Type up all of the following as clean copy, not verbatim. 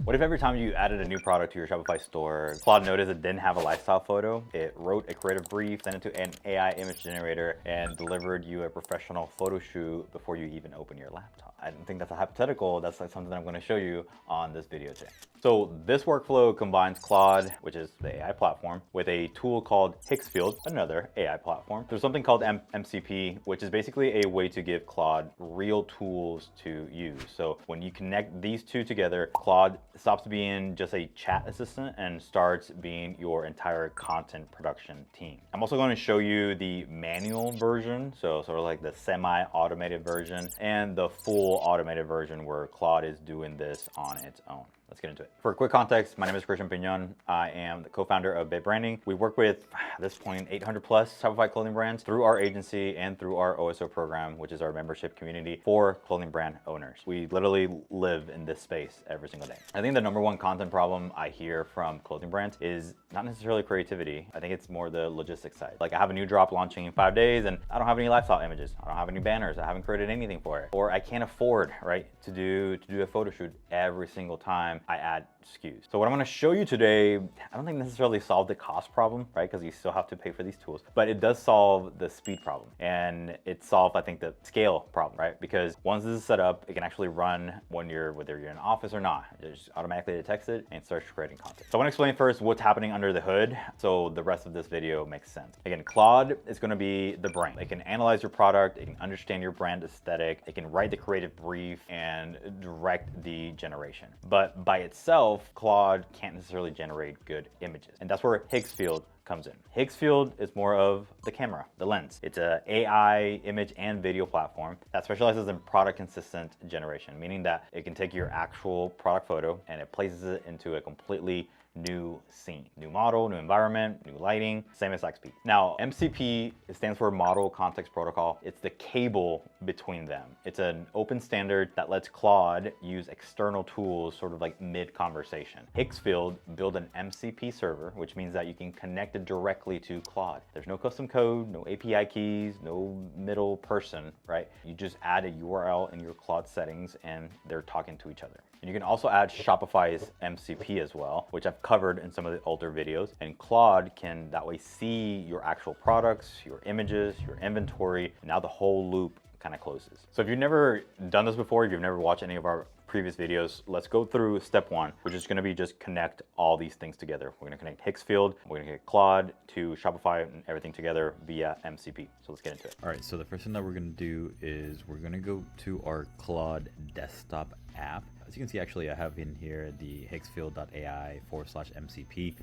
What if every time you added a new product to your Shopify store, Claude noticed it didn't have a lifestyle photo, it wrote a creative brief, sent it to an AI image generator, and delivered you a professional photo shoot before you even open your laptop? I don't think that's a hypothetical, that's like something that I'm gonna show you on this video today. So this workflow combines Claude, which is the AI platform, with a tool called Higgsfield, another AI platform. There's something called MCP, which is basically a way to give Claude real tools to use. So when you connect these two together, Claude stops being just a chat assistant and starts being your entire content production team. I'm also going to show you the manual version, so sort of like the semi-automated version, and the full automated version where Claude is doing this on its own. Let's get into it. For quick context, my name is Christian Pignon. I am the co-founder of Bit Branding. We work with, at this point, 800 plus Shopify clothing brands through our agency and through our OSO program, which is our membership community for clothing brand owners. We literally live in this space every single day. I think the number one content problem I hear from clothing brands is not necessarily creativity. I think it's more the logistics side. Like I have a new drop launching in 5 days and I don't have any lifestyle images. I don't have any banners. I haven't created anything for it. Or I can't afford, right, to do a photo shoot every single time I add SKUs. So what I'm going to show you today, I don't think necessarily solve the cost problem, right? Because you still have to pay for these tools, but it does solve the speed problem, and it solves, I think, the scale problem, right? Because once this is set up, it can actually run whether you're in an office or not. It just automatically detects it and starts creating content. So I want to explain first what's happening under the hood, so the rest of this video makes sense. Again, Claude is going to be the brain. It can analyze your product, it can understand your brand aesthetic, it can write the creative brief and direct the generation. But by itself, Claude can't necessarily generate good images. And that's where Higgsfield comes in. Higgsfield is more of the camera, the lens. It's an AI image and video platform that specializes in product consistent generation, meaning that it can take your actual product photo and it places it into a completely new scene, new model, new environment, new lighting, same as XP. Now, MCP stands for Model Context Protocol. It's the cable between them. It's an open standard that lets Claude use external tools sort of like mid-conversation. Higgsfield built an MCP server, which means that you can connect it directly to Claude. There's no custom code, no API keys, no middle person, right? You just add a URL in your Claude settings and they're talking to each other. And you can also add Shopify's MCP as well, which I've covered in some of the older videos. And Claude can that way see your actual products, your images, your inventory. And now the whole loop kind of closes. So if you've never done this before, if you've never watched any of our previous videos, let's go through step one, which is going to be just connect all these things together. We're going to connect Higgsfield, we're going to connect Claude to Shopify and everything together via MCP. So let's get into it. All right, so the first thing that we're going to do is we're going to go to our Claude desktop app. As you can see, actually, I have in here the higgsfield.ai/MCP.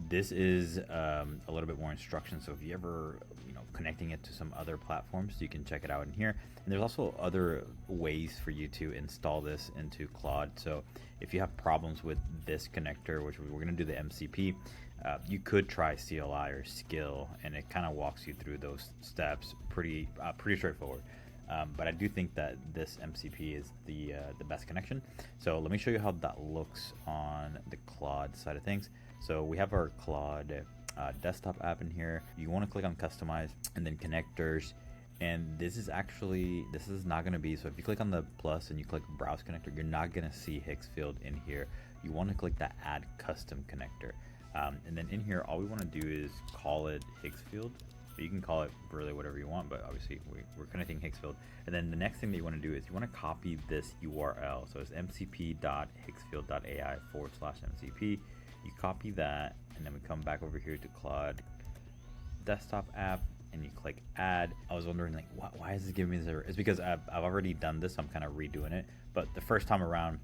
This is a little bit more instruction. So if you ever, connecting it to some other platforms, you can check it out in here. And there's also other ways for you to install this into Claude. So if you have problems with this connector, which we're going to do the MCP, you could try CLI or Skill, and it kind of walks you through those steps. Pretty straightforward. But I do think that this MCP is the best connection. So let me show you how that looks on the Claude side of things. So we have our Claude desktop app in here. You want to click on customize and then connectors. And this is not going to be, so if you click on the plus and you click browse connector, you're not going to see Higgsfield in here. You want to click that add custom connector. And then in here, all we want to do is call it Higgsfield. You can call it really whatever you want, but obviously we're connecting Higgsfield. And then the next thing that you want to do is you want to copy this URL. So it's mcp.higgsfield.ai/MCP. You copy that, and then we come back over here to Claude desktop app, and you click add. I was wondering, like, why is it giving me this error? It's because I've already done this. I'm kind of redoing it. But the first time around,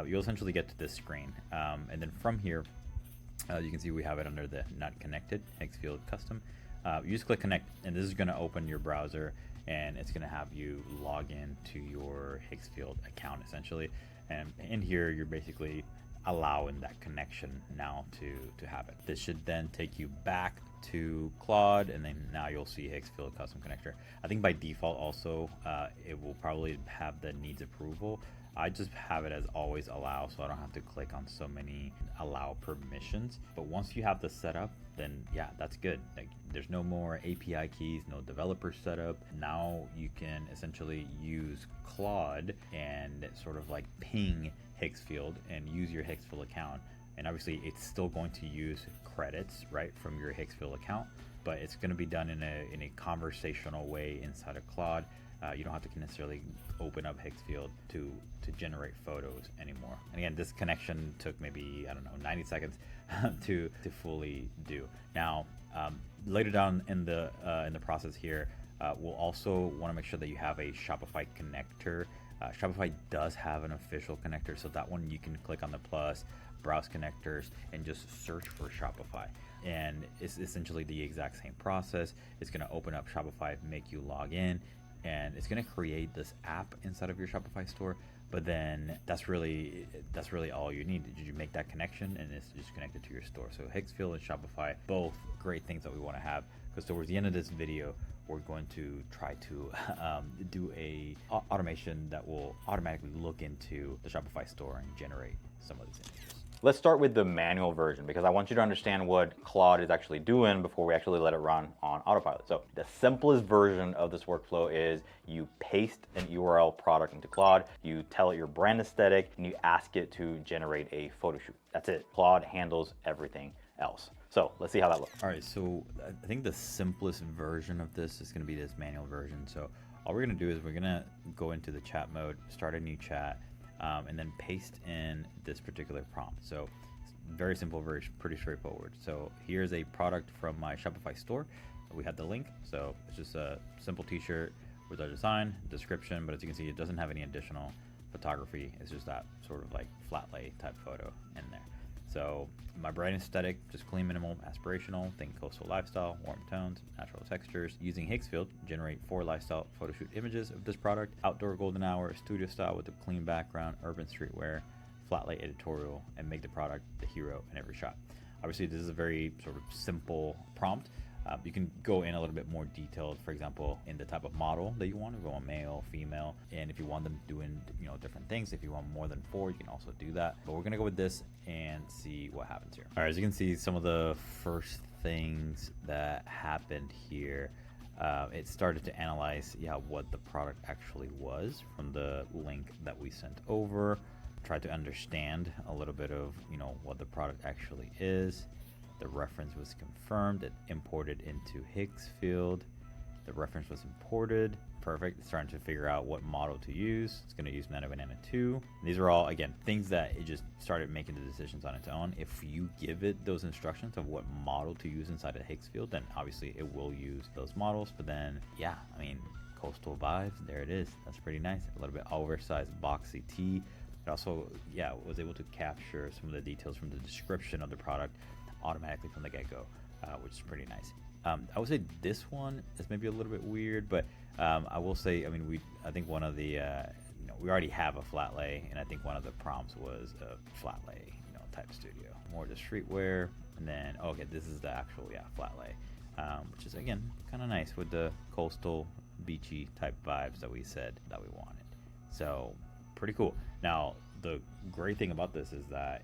you'll essentially get to this screen. And then from here, you can see we have it under the not connected, Higgsfield custom. You just click connect, and this is going to open your browser, and it's going to have you log in to your Higgsfield account essentially. And in here, you're basically allowing that connection now to happen. This should then take you back to Claude, and then now you'll see Higgsfield custom connector. I think by default also it will probably have the needs approval. I just have it as always allow, so I don't have to click on so many allow permissions. But once you have this set up, then yeah, that's good. Like, there's no more API keys, no developer setup. Now you can essentially use Claude and sort of like ping Higgsfield and use your Higgsfield account. And obviously it's still going to use credits, right, from your Higgsfield account, but it's going to be done in a conversational way inside of Claude. You don't have to necessarily open up Higgsfield to generate photos anymore. And again, this connection took maybe, I don't know, 90 seconds to fully do. Now, later down in the process here, we'll also want to make sure that you have a Shopify connector. Shopify does have an official connector, so that one you can click on the plus, browse connectors, and just search for Shopify. And it's essentially the exact same process. It's going to open up Shopify, make you log in, and it's going to create this app inside of your Shopify store. But then that's really all you need. You make that connection and it's just connected to your store. So Higgsfield and Shopify, both great things that we want to have, because towards the end of this video, we're going to try to do a automation that will automatically look into the Shopify store and generate some of these images. Let's start with the manual version, because I want you to understand what Claude is actually doing before we actually let it run on autopilot. So the simplest version of this workflow is you paste an URL product into Claude, you tell it your brand aesthetic, and you ask it to generate a photo shoot. That's it. Claude handles everything else. So let's see how that looks. All right, so I think the simplest version of this is going to be this manual version. So all we're going to do is we're going to go into the chat mode, start a new chat, and then paste in this particular prompt. So it's very simple, pretty straightforward. So here's a product from my Shopify store. We have the link. So it's just a simple t-shirt with our design, description, but as you can see, it doesn't have any additional photography. It's just that sort of like flat lay type photo in there. So my brand aesthetic, just clean, minimal, aspirational, think coastal lifestyle, warm tones, natural textures. Using Higgsfield, generate 4 lifestyle photo shoot images of this product: outdoor golden hour, studio style with a clean background, urban streetwear, flat lay editorial, and make the product the hero in every shot. Obviously, this is a very sort of simple prompt. You can go in a little bit more detailed, for example, in the type of model that you want. If you want male, female, and if you want them doing different things, if you want more than 4, you can also do that. But we're gonna go with this and see what happens here. All right, as you can see, some of the first things that happened here, it started to analyze what the product actually was from the link that we sent over. Tried to understand a little bit of what the product actually is. The reference was confirmed. It imported into Higgsfield. The reference was imported. Perfect. It's starting to figure out what model to use. It's going to use Nano Banana 2. These are all, again, things that it just started making the decisions on its own. If you give it those instructions of what model to use inside of Higgsfield, then obviously it will use those models. But then, yeah, I mean, coastal vibes, there it is. That's pretty nice. A little bit oversized boxy tee. It also, was able to capture some of the details from the description of the product automatically from the get-go, which is pretty nice. I would say this one is maybe a little bit weird, but I will say, I think one of the, we already have a flat lay, and I think one of the prompts was a flat lay, type studio. More the streetwear, and then, okay, this is the actual, flat lay, which is, again, kind of nice with the coastal, beachy type vibes that we said that we wanted. So, pretty cool. Now, the great thing about this is that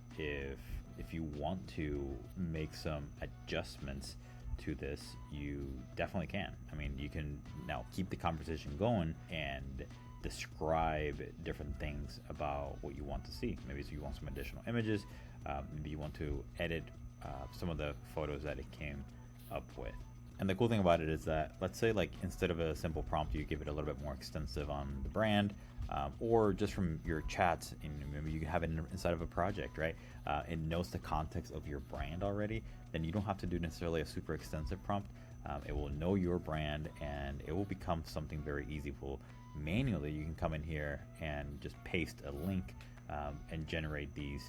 if you want to make some adjustments to this, you definitely can. You can now keep the conversation going and describe different things about what you want to see. Maybe you want some additional images. Maybe you want to edit some of the photos that it came up with. And the cool thing about it is that, let's say, like, instead of a simple prompt, you give it a little bit more extensive on the brand, or just from your chats, and maybe you can have it inside of a project, right? It knows the context of your brand already. Then you don't have to do necessarily a super extensive prompt. It will know your brand, and it will become something very easy. Manually, you can come in here and just paste a link and generate these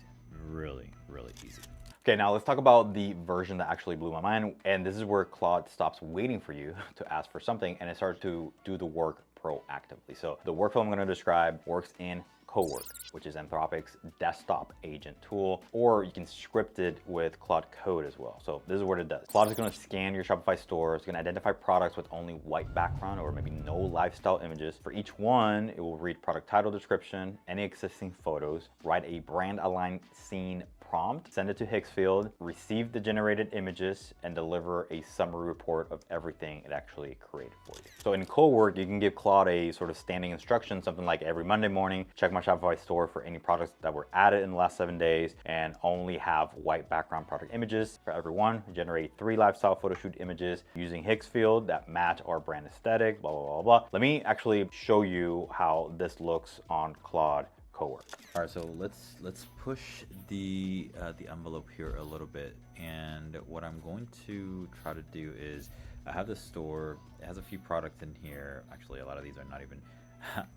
really, really easy. Okay, now let's talk about the version that actually blew my mind. And this is where Claude stops waiting for you to ask for something, and it starts to do the work proactively. So the workflow I'm going to describe works in Coworker, which is Anthropic's desktop agent tool, or you can script it with Claude Code as well. So this is what it does. Claude is going to scan your Shopify store. It's going to identify products with only white background or maybe no lifestyle images. For each one, it will read product title, description, any existing photos, write a brand aligned scene prompt, send it to Higgsfield, receive the generated images, and deliver a summary report of everything it actually created for you. So in Coworker, you can give Claude a sort of standing instruction, something like every Monday morning, check my my Shopify store for any products that were added in the last 7 days and only have white background product images for everyone. Generate 3 lifestyle photo shoot images using Higgsfield that match our brand aesthetic, blah, blah, blah, blah. Let me actually show you how this looks on Claude Coworker. All right, so let's push the envelope here a little bit. And what I'm going to try to do is I have this store. It has a few products in here. Actually, a lot of these are not even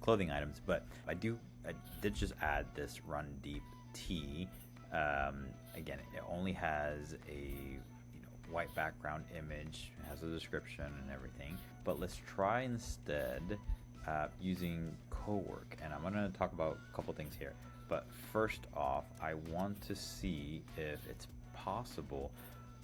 clothing items, but I did just add this Run Deep tee. Again, it only has a white background image, it has a description and everything. But let's try instead using Cowork, and I'm gonna talk about a couple things here. But first off, I want to see if it's possible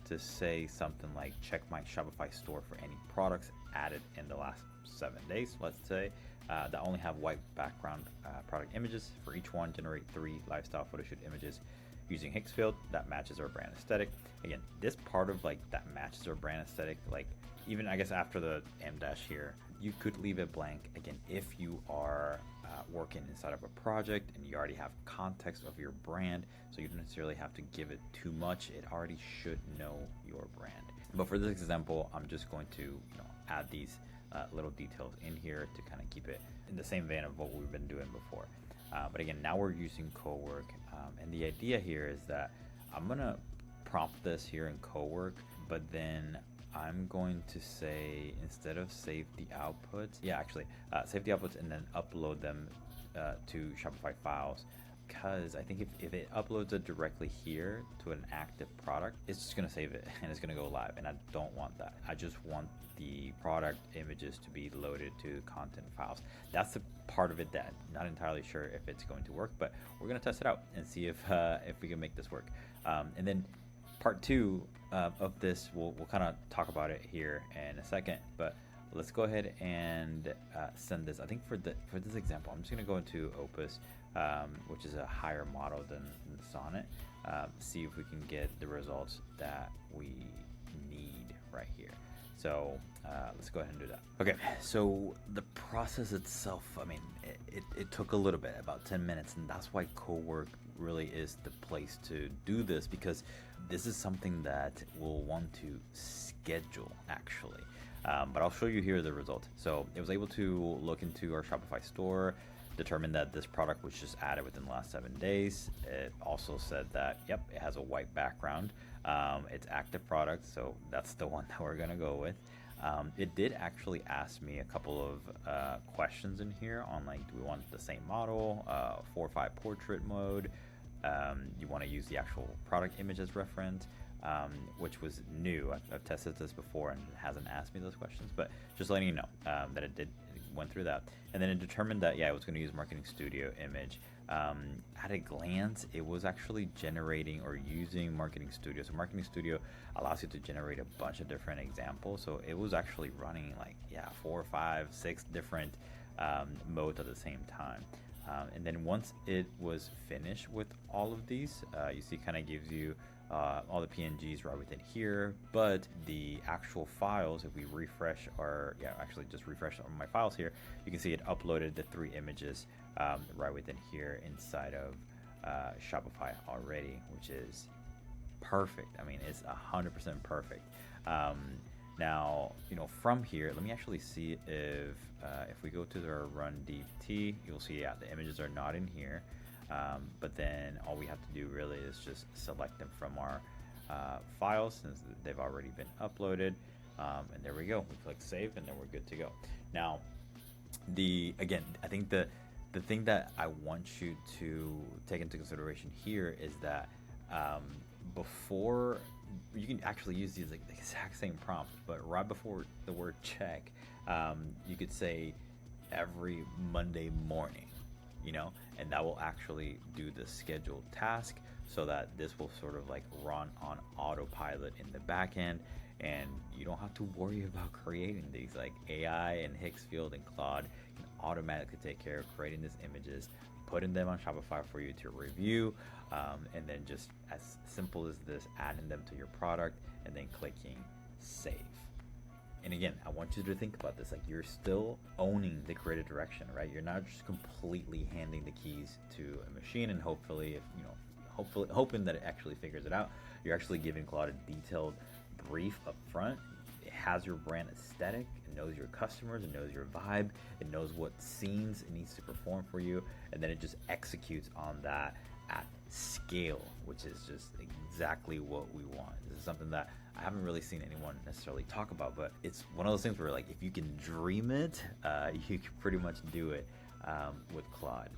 to say something like check my Shopify store for any products added in the last 7 days, let's say, that only have white background product images. For each one, generate 3 lifestyle photo shoot images using Higgsfield that matches our brand aesthetic. Again, this part of like that matches our brand aesthetic, like even I guess after the M dash here, you could leave it blank. Again, if you are working inside of a project and you already have context of your brand, so you don't necessarily have to give it too much. It already should know your brand. But for this example, I'm just going to add these little details in here to kind of keep it in the same vein of what we've been doing before. But again, now we're using Cowork, and the idea here is that I'm gonna prompt this here in Cowork, but then I'm going to say, instead of save the outputs, save the outputs and then upload them to Shopify files. Because I think if it uploads it directly here to an active product, it's just gonna save it and it's gonna go live, and I don't want that. I just want the product images to be loaded to content files. That's the part of it that I'm not entirely sure if it's going to work, but we're gonna test it out and see if we can make this work. And then part 2 of this, we'll kind of talk about it here in a second, but let's go ahead and send this. I think for this example, I'm just gonna go into Opus, which is a higher model than Sonnet, see if we can get the results that we need right here. So let's go ahead and do that. Okay, so the process itself, I mean, it took a little bit, about 10 minutes, and that's why Cowork really is the place to do this, because this is something that we'll want to schedule actually. But I'll show you here the results. So it was able to look into our Shopify store, determine that this product was just added within the last 7 days. It also said that, yep, it has a white background. It's active product, so that's the one that we're gonna go with. It did actually ask me a couple of questions in here on like, do we want the same model, 4:5 portrait mode? You want to use the actual product image as reference, which was new. I've tested this before and it hasn't asked me those questions, but just letting you know that it went through that. And then it determined that, yeah, it was going to use Marketing Studio image. At a glance, it was actually generating or using Marketing Studio. So Marketing Studio allows you to generate a bunch of different examples. So it was actually running like, 4, 5, 6 different modes at the same time. And then once it was finished with all of these, you see kind of gives you all the PNGs right within here, but the actual files, if we refresh just refresh on my files here, you can see it uploaded the 3 images right within here inside of Shopify already, which is perfect. I mean, it's 100% perfect. Now, from here, let me actually see if we go to the Run DT, you'll see, the images are not in here. But then all we have to do really is just select them from our files, since they've already been uploaded. And there we go. We click save and then we're good to go. Now, I think the thing that I want you to take into consideration here is that before, you can actually use these like the exact same prompt, but right before the word check, you could say every Monday morning, and that will actually do the scheduled task, so that this will sort of like run on autopilot in the back end, and you don't have to worry about creating these. Like AI and Higgsfield and Claude can automatically take care of creating these images, putting them on Shopify for you to review, and then just as simple as this, adding them to your product and then clicking save. And again, I want you to think about this, like you're still owning the creative direction, right? You're not just completely handing the keys to a machine and hopefully, if hopefully hoping that it actually figures it out. You're actually giving Claude a detailed brief up front. It has your brand aesthetic, it knows your customers, it knows your vibe, it knows what scenes it needs to perform for you, and then it just executes on that at scale, which is just exactly what we want. This is something that I haven't really seen anyone necessarily talk about, but it's one of those things where, like, if you can dream it, you can pretty much do it with Claude.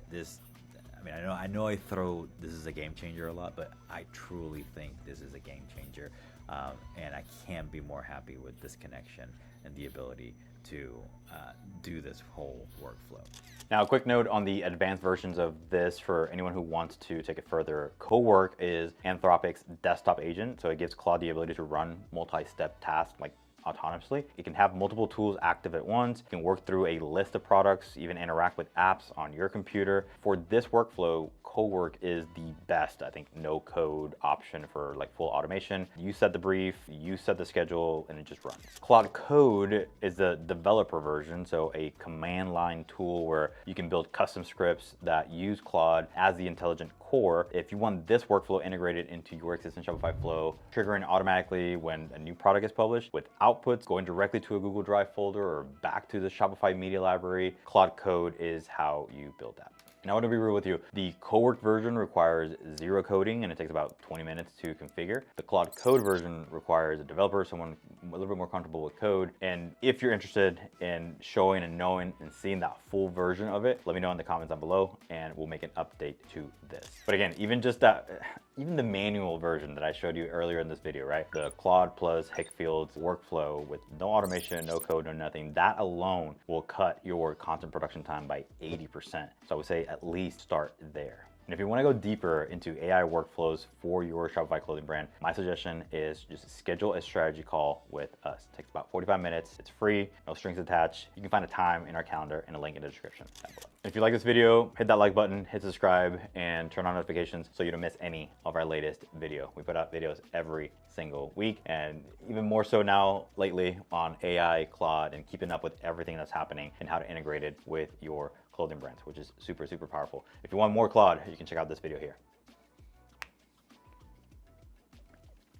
I know I throw this is a game changer a lot, but I truly think this is a game changer, and I can't be more happy with this connection and the ability to do this whole workflow. Now, a quick note on the advanced versions of this for anyone who wants to take it further. Cowork is Anthropic's desktop agent, so it gives Claude the ability to run multi-step tasks like autonomously. It can have multiple tools active at once. You can work through a list of products, even interact with apps on your computer. For this workflow, Cowork is the best, I think, no code option for like full automation. You set the brief, you set the schedule, and it just runs. Claude Code is the developer version, so a command line tool where you can build custom scripts that use Claude as the intelligent core. If you want this workflow integrated into your existing Shopify flow, triggering automatically when a new product is published, with outputs going directly to a Google Drive folder or back to the Shopify media library, Claude Code is how you build that. And I want to be real with you, the Cowork version requires zero coding and it takes about 20 minutes to configure. The Claude Code version requires a developer, someone a little bit more comfortable with code. And if you're interested in showing and knowing and seeing that full version of it, let me know in the comments down below and we'll make an update to this. But again, even the manual version that I showed you earlier in this video, right? The Claude plus Higgsfield workflow with no automation, no code, no nothing, that alone will cut your content production time by 80%. So I would say at least start there. And if you want to go deeper into AI workflows for your Shopify clothing brand, my suggestion is just schedule a strategy call with us. It takes about 45 minutes. It's free, no strings attached. You can find a time in our calendar and a link in the description down below. If you like this video, hit that like button, hit subscribe, and turn on notifications so you don't miss any of our latest video. We put out videos every single week, and even more so now lately on AI, Claude, and keeping up with everything that's happening and how to integrate it with your clothing brands, which is super, super powerful. If you want more Claude, you can check out this video here.